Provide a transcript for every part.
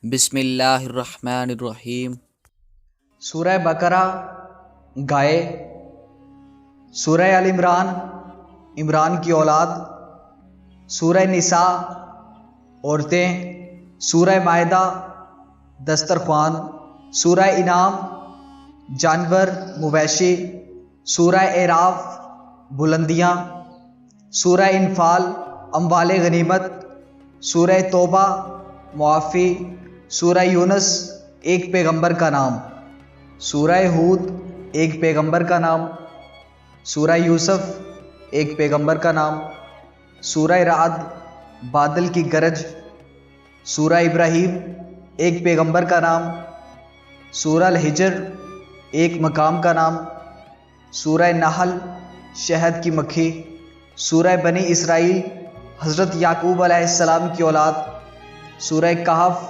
بسم اللہ الرحمن الرحیم۔ سورہ بقرہ گائے، سورہ ال عمران عمران کی اولاد، سورہ نساء عورتیں، سورہ مائدہ دسترخوان، سورہ انعام جانور مویشی، سورہ اعراف بلندیاں، سورہ انفال اموال غنیمت، سورہ توبہ معافی، سورہ یونس ایک پیغمبر کا نام، سورہ ہود ایک پیغمبر کا نام، سورہ یوسف ایک پیغمبر کا نام، سورہ رعد بادل کی گرج، سورہ ابراہیم ایک پیغمبر کا نام، سورہ الحجر ایک مقام کا نام، سورہ نحل شہد کی مکھی، سورہ بنی اسرائیل حضرت یعقوب علیہ السلام کی اولاد، سورہ کہف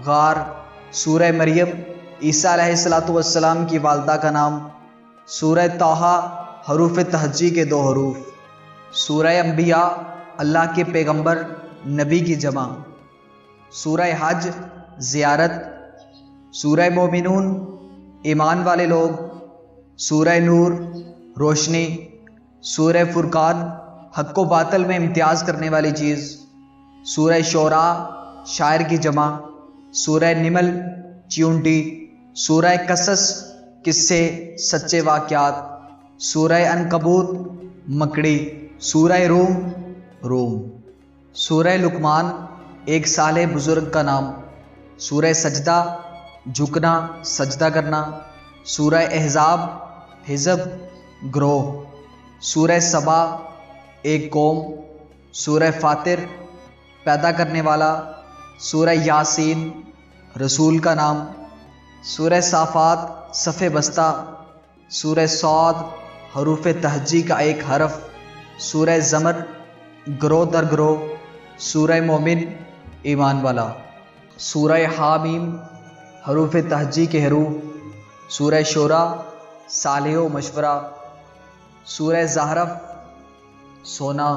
غار، سورہ مریم عیسیٰ علیہ السلام کی والدہ کا نام، سورہ طٰہٰ حروف تہجی کے 2 حروف، سورہ انبیاء اللہ کے پیغمبر نبی کی جمع، سورہ حج زیارت، سورہ مومنون ایمان والے لوگ، سورہ نور روشنی، سورہ فرقان حق و باطل میں امتیاز کرنے والی چیز، سورہ شعراء شاعر کی جمع، سورہ نمل چیونٹی، سورہ قصص قصے سچے واقعات، سورہ عنکبوت مکڑی، سورہ روم، سورہ لقمان ایک صالح بزرگ کا نام، سورہ سجدہ جھکنا سجدہ کرنا، سورہ احزاب حزب گروہ، سورہ سبا ایک قوم، سورہ فاطر پیدا کرنے والا، سورہ یاسین رسول کا نام، سورہ صافات صف بستہ، سورہ صاد حروف تہجی کا ایک حرف، سورہ زمر گروہ در گروہ، سورہ مومن ایمان والا، سورہ حامیم حروف تہجی کے حروف، سورہ شورا صالح و مشورہ، سورہ زہرف سونا،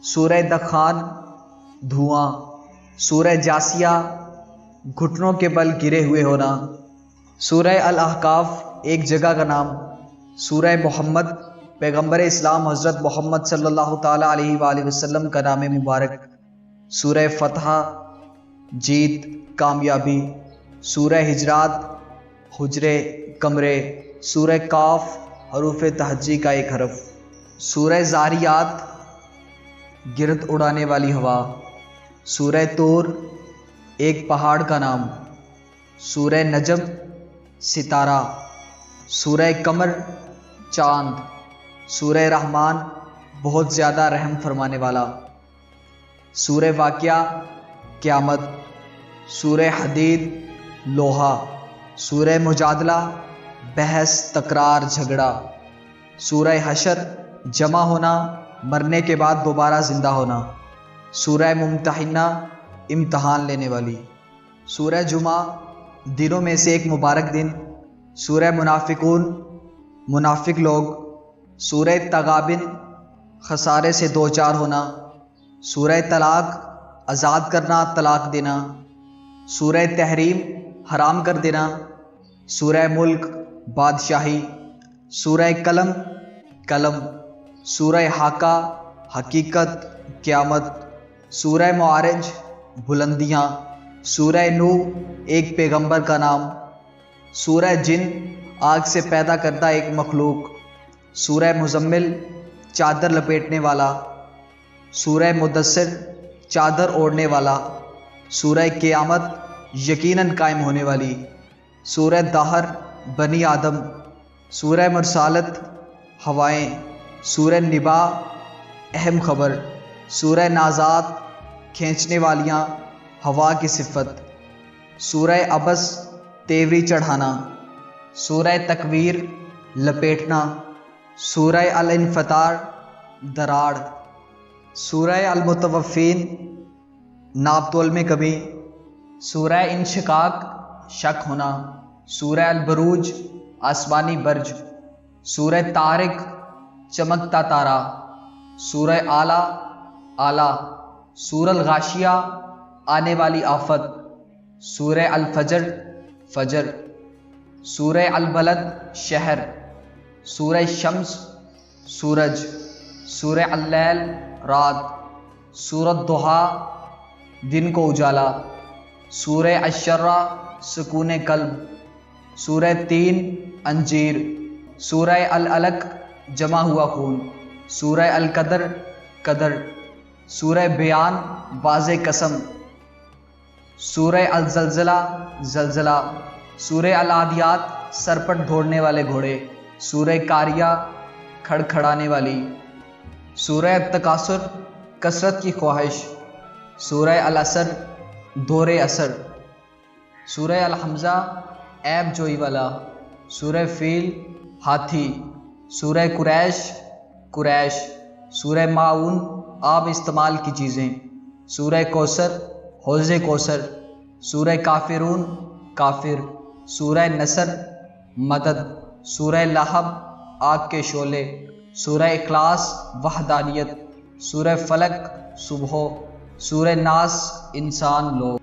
سورہ دخان دھواں، سورہ جاسیہ گھٹنوں کے بل گرے ہوئے ہونا، سورہ الاحقاف ایک جگہ کا نام، سورہ محمد پیغمبر اسلام حضرت محمد صلی اللہ تعالیٰ علیہ وآلہ وسلم کا نام مبارک، سورہ فتح جیت کامیابی، سورہ حجرات حجرے کمرے، سورہ قاف حروف تہجی کا ایک حرف، سورہ زاریات گرد اڑانے والی ہوا، سورہ طور ایک پہاڑ کا نام، سورہ نجم ستارہ، سورہ قمر چاند، سورہ رحمان بہت زیادہ رحم فرمانے والا، سورہ واقعہ قیامت، سورہ حدید لوہا، سورہ مجادلہ بحث تکرار جھگڑا، سورہ حشر جمع ہونا مرنے کے بعد دوبارہ زندہ ہونا، سورہ ممتحنہ امتحان لینے والی، سورہ جمعہ دنوں میں سے ایک مبارک دن، سورہ منافقون منافق لوگ، سورہ تغابن خسارے سے دوچار ہونا، سورہ طلاق آزاد کرنا طلاق دینا، سورہ تحریم حرام کر دینا، سورہ ملک بادشاہی، سورہ قلم سورہ حاقہ حقیقت قیامت، سورہ معارج بلندیاں، سورہ نو ایک پیغمبر کا نام، سورہ جن آگ سے پیدا کردہ ایک مخلوق، سورہ مزمل چادر لپیٹنے والا، سورہ مدثر چادر اوڑھنے والا، سورہ قیامت یقیناً قائم ہونے والی، سورہ دہر بنی آدم، سورہ مرسالت ہوائیں، سورہ نبا اہم خبر، سورہ نازات کھینچنے والیاں ہوا کی صفت، سورہ عبس تیوری چڑھانا، سورہ تکویر لپیٹنا، سورہ الانفطار دراڑ، سورہ المتوفین ناپ تول میں کمی، سورہ انشقاق شک ہونا، سورہ البروج آسمانی برج، سورہ طارق چمکتا تارا، سورہ اعلیٰ سورہ الغاشیہ آنے والی آفت، سورہ الفجر فجر، سورہ البلد شہر، سورہ شمس سورج، سورہ اللیل رات، سورۃ ضحیٰ دن کو اجالا، سورہ الشرہ سکون قلب، سورہ تین انجیر، سورہ العلق جمع ہوا خون، سورہ القدر قدر، سورہ بیان باز قسم، سورہ الزلزلہ زلزلہ، سورہ العادیات سرپٹ دوڑنے والے گھوڑے، سورہ قاریہ کھڑکھڑانے والی، سورہ التکاثر کثرت کی خواہش، سورہ العصر دور اثر، سورہ الحمزہ عیب جوئی والا، سورہ فیل ہاتھی، سورہ قریش قریش، سورہ معون آب استعمال کی چیزیں، سورہ کوثر حوض کوثر، سورہ کافرون کافر، سورہ نصر مدد، سورہ لہب آگ کے شعلے، سورہ اخلاص وحدانیت، سورہ فلق صبح، سورہ ناس انسان لوگ۔